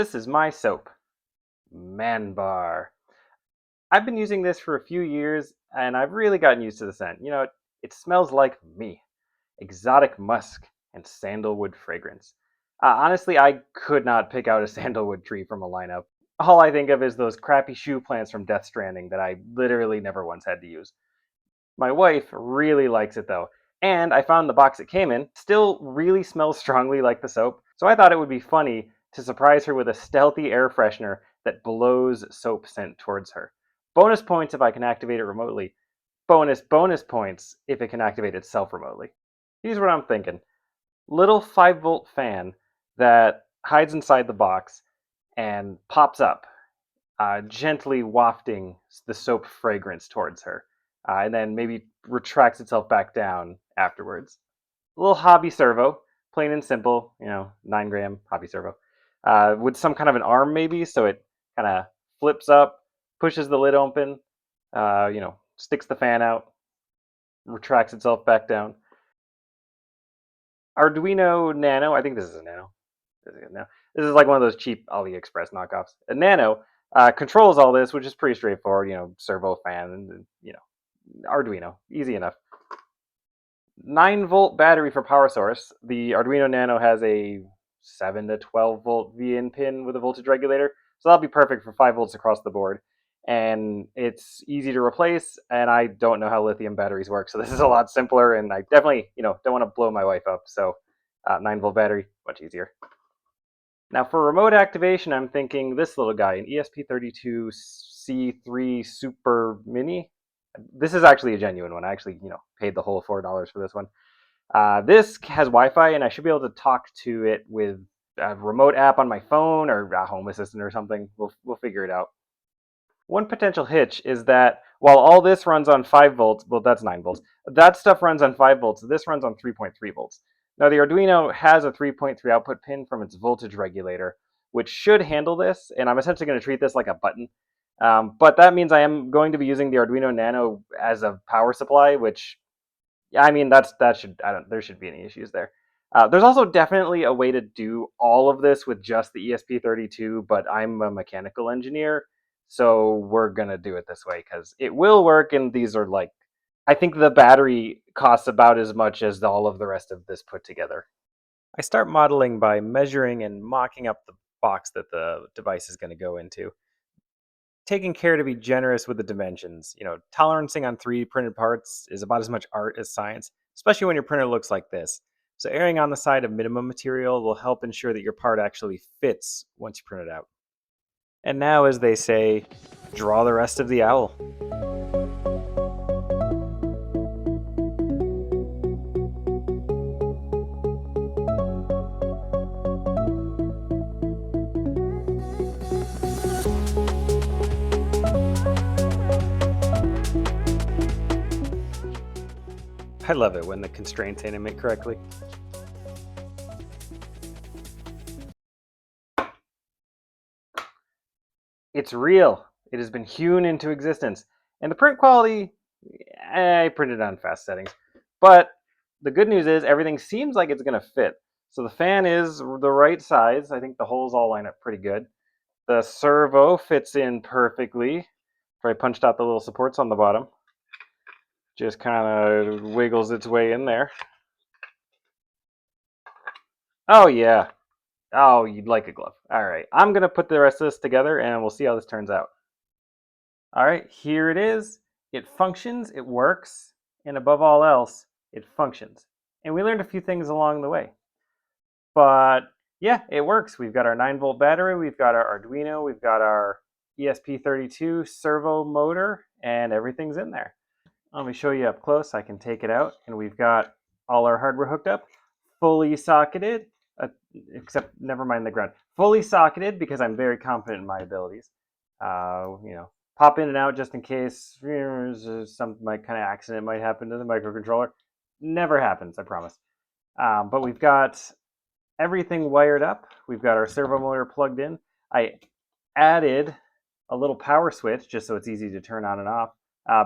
This is my soap, Man Bar. I've been using this for a few years and I've really gotten used to the scent. It smells like me, exotic musk and sandalwood fragrance. Honestly, I could not pick out a sandalwood tree from a lineup. All I think of is those crappy shoe plants from Death Stranding that I literally never once had to use. My wife really likes it though, and I found the box it came in still really smells strongly like the soap, so I thought it would be funny to surprise her with a stealthy air freshener that blows soap scent towards her. Bonus points if I can activate it remotely. Bonus points if it can activate itself remotely. Here's what I'm thinking. Little 5-volt fan that hides inside the box and pops up, gently wafting the soap fragrance towards her, and then maybe retracts itself back down afterwards. A little hobby servo, plain and simple, 9 gram hobby servo, with some kind of an arm maybe, so it kind of flips up, pushes the lid open, sticks the fan out, retracts itself back down. Arduino Nano, I think this is a Nano. This is like one of those cheap AliExpress knockoffs. A Nano controls all this, which is pretty straightforward. Servo fan, and Arduino, easy enough. 9-volt battery for power source. The Arduino Nano has a 7 to 12 volt VIN pin with a voltage regulator, so that'll be perfect for 5 volts across the board. And it's easy to replace, and I don't know how lithium batteries work, so this is a lot simpler, and I definitely, don't want to blow my wife up, so 9-volt battery, much easier. Now for remote activation, I'm thinking this little guy, an ESP32C3 Super Mini. This is actually a genuine one. I actually, paid the whole $4 for this one. This has Wi-Fi, and I should be able to talk to it with a remote app on my phone or a home assistant or something. We'll figure it out. One potential hitch is that while all this runs on 5 volts, well, that's 9 volts. That stuff runs on 5 volts. This runs on 3.3 volts. Now, the Arduino has a 3.3 output pin from its voltage regulator, which should handle this, and I'm essentially going to treat this like a button. But that means I am going to be using the Arduino Nano as a power supply, which, yeah, I mean, there should be any issues there. There's also definitely a way to do all of this with just the ESP32, but I'm a mechanical engineer, so we're gonna do it this way because it will work, and these are like, I think the battery costs about as much as all of the rest of this put together. I start modeling by measuring and mocking up the box that the device is going to go into, taking care to be generous with the dimensions. Tolerancing on 3D printed parts is about as much art as science, especially when your printer looks like this. So erring on the side of minimum material will help ensure that your part actually fits once you print it out. And now, as they say, draw the rest of the owl. I love it when the constraints animate correctly. It's real. It has been hewn into existence. And the print quality, I printed on fast settings. But the good news is everything seems like it's going to fit. So the fan is the right size. I think the holes all line up pretty good. The servo fits in perfectly. I punched out the little supports on the bottom. Just kind of wiggles its way in there. Oh, yeah. Oh, you'd like a glove. All right. I'm going to put the rest of this together, and we'll see how this turns out. All right, here it is. It functions, it works, and above all else, it functions. And we learned a few things along the way. But yeah, it works. We've got our 9-volt battery, we've got our Arduino, we've got our ESP32 servo motor, and everything's in there. Let me show you up close. I can take it out, and we've got all our hardware hooked up, fully socketed, except never mind the ground. Fully socketed because I'm very confident in my abilities. Pop in and out just in case some kind of accident might happen to the microcontroller. Never happens, I promise. But we've got everything wired up. We've got our servo motor plugged in. I added a little power switch just so it's easy to turn on and off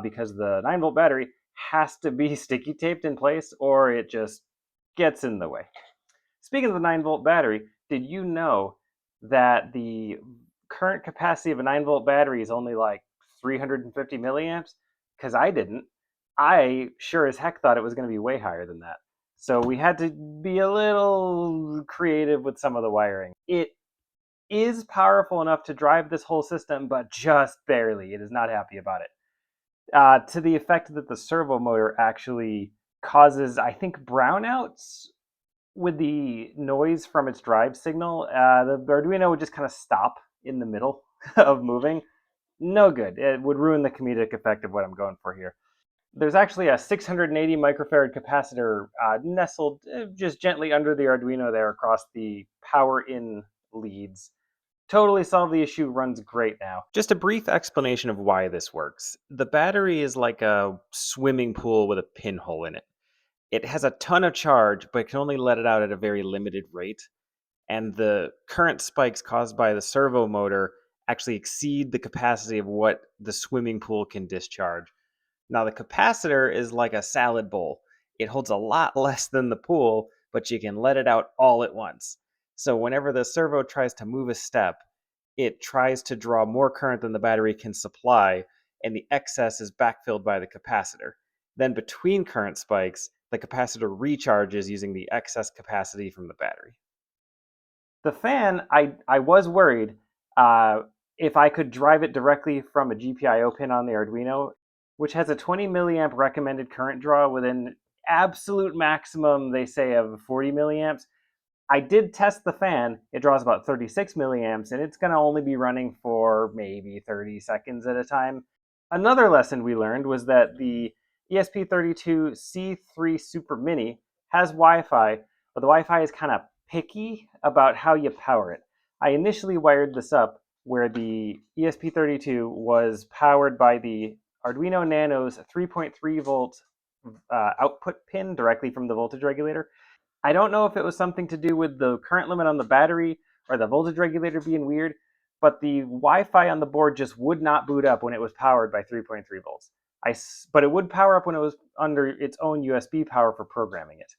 because the 9-volt battery has to be sticky taped in place or it just gets in the way. Speaking of the 9-volt battery, did you know that the current capacity of a 9-volt battery is only like 350 milliamps? Because I didn't. I sure as heck thought it was going to be way higher than that. So we had to be a little creative with some of the wiring. It is powerful enough to drive this whole system, but just barely. It is not happy about it. To the effect that the servo motor actually causes, I think, brownouts with the noise from its drive signal. The Arduino would just kind of stop in the middle of moving. No good. It would ruin the comedic effect of what I'm going for here. There's actually a 680 microfarad capacitor nestled just gently under the Arduino there across the power in leads. Totally solved the issue, runs great now. Just a brief explanation of why this works. The battery is like a swimming pool with a pinhole in it. It has a ton of charge, but can only let it out at a very limited rate. And the current spikes caused by the servo motor actually exceed the capacity of what the swimming pool can discharge. Now, the capacitor is like a salad bowl. It holds a lot less than the pool, but you can let it out all at once. So whenever the servo tries to move a step, it tries to draw more current than the battery can supply, and the excess is backfilled by the capacitor. Then between current spikes, the capacitor recharges using the excess capacity from the battery. The fan, I was worried if I could drive it directly from a GPIO pin on the Arduino, which has a 20 milliamp recommended current draw with an absolute maximum, they say, of 40 milliamps. I did test the fan. It draws about 36 milliamps, and it's going to only be running for maybe 30 seconds at a time. Another lesson we learned was that the ESP32C3 Super Mini has Wi-Fi, but the Wi-Fi is kind of picky about how you power it. I initially wired this up where the ESP32 was powered by the Arduino Nano's 3.3 volt output pin directly from the voltage regulator. I don't know if it was something to do with the current limit on the battery or the voltage regulator being weird, but the Wi-Fi on the board just would not boot up when it was powered by 3.3 volts. But it would power up when it was under its own USB power for programming it.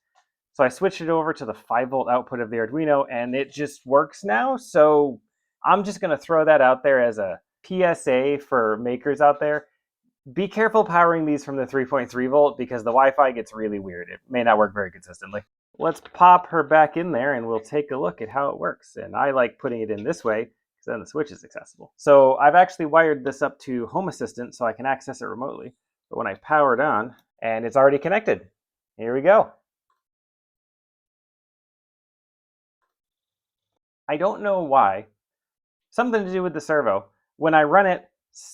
So I switched it over to the 5-volt output of the Arduino, and it just works now. So I'm just going to throw that out there as a PSA for makers out there. Be careful powering these from the 3.3 volt because the Wi-Fi gets really weird. It may not work very consistently. Let's pop her back in there and we'll take a look at how it works. And I like putting it in this way because then the switch is accessible. So I've actually wired this up to Home Assistant so I can access it remotely. But when I power it on, and it's already connected. Here we go. I don't know why. Something to do with the servo. When I run it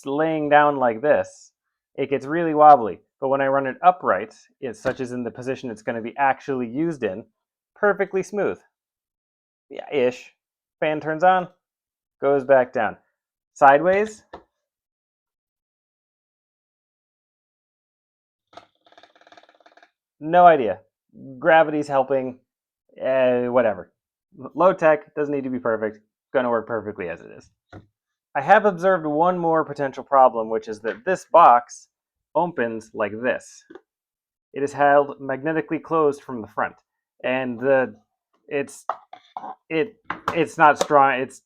laying down like this, it gets really wobbly. But when I run it upright, such as in the position it's going to be actually used in, perfectly smooth. Yeah, ish. Fan turns on, goes back down. Sideways. No idea. Gravity's helping. Whatever. Low tech, doesn't need to be perfect. Going to work perfectly as it is. I have observed one more potential problem, which is that this box opens like this. It is held magnetically closed from the front, and it's it's not strong. It's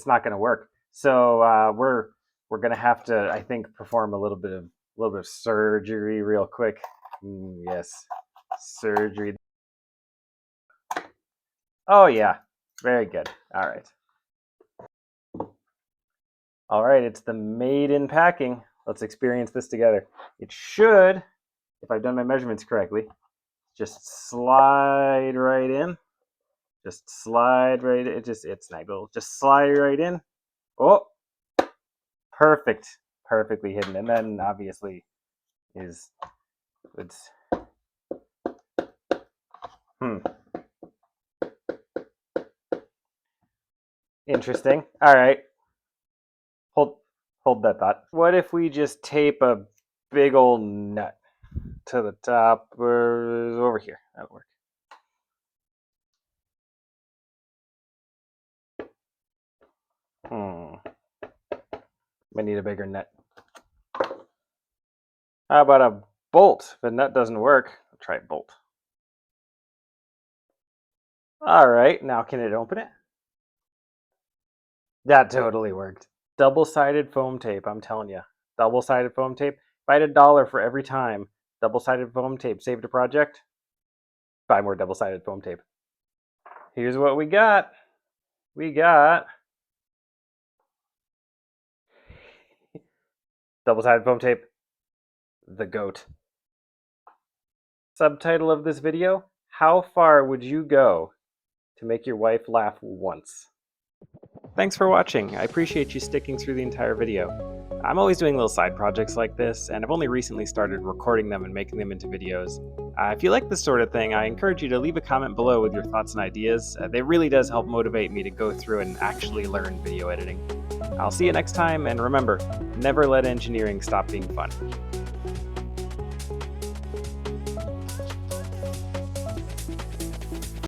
not going to work. So we're going to have to, I think, perform a little bit of surgery real quick. Yes, surgery. Oh yeah, very good. All right. It's the made in packing. Let's experience this together. It should, if I've done my measurements correctly, just slide right in. Just slide right in. It's snaggle. Just slide right in. Oh, perfect. Perfectly hidden. And then obviously it's hmm. Interesting. All right. Hold hold that thought. What if we just tape a big old nut to the top over here? That'll work. Hmm. I need a bigger nut. How about a bolt? If the nut doesn't work, I'll try a bolt. All right. Now can it open it? That totally worked. Double-sided foam tape, I'm telling you. Double-sided foam tape. If I had $1 for every time double-sided foam tape saved a project, buy more double-sided foam tape. Here's what we got. We got double-sided foam tape, the GOAT. Subtitle of this video, how far would you go to make your wife laugh once? Thanks for watching. I appreciate you sticking through the entire video. I'm always doing little side projects like this, and I've only recently started recording them and making them into videos. If you like this sort of thing, I encourage you to leave a comment below with your thoughts and ideas. It really does help motivate me to go through and actually learn video editing. I'll see you next time, and remember, never let engineering stop being fun.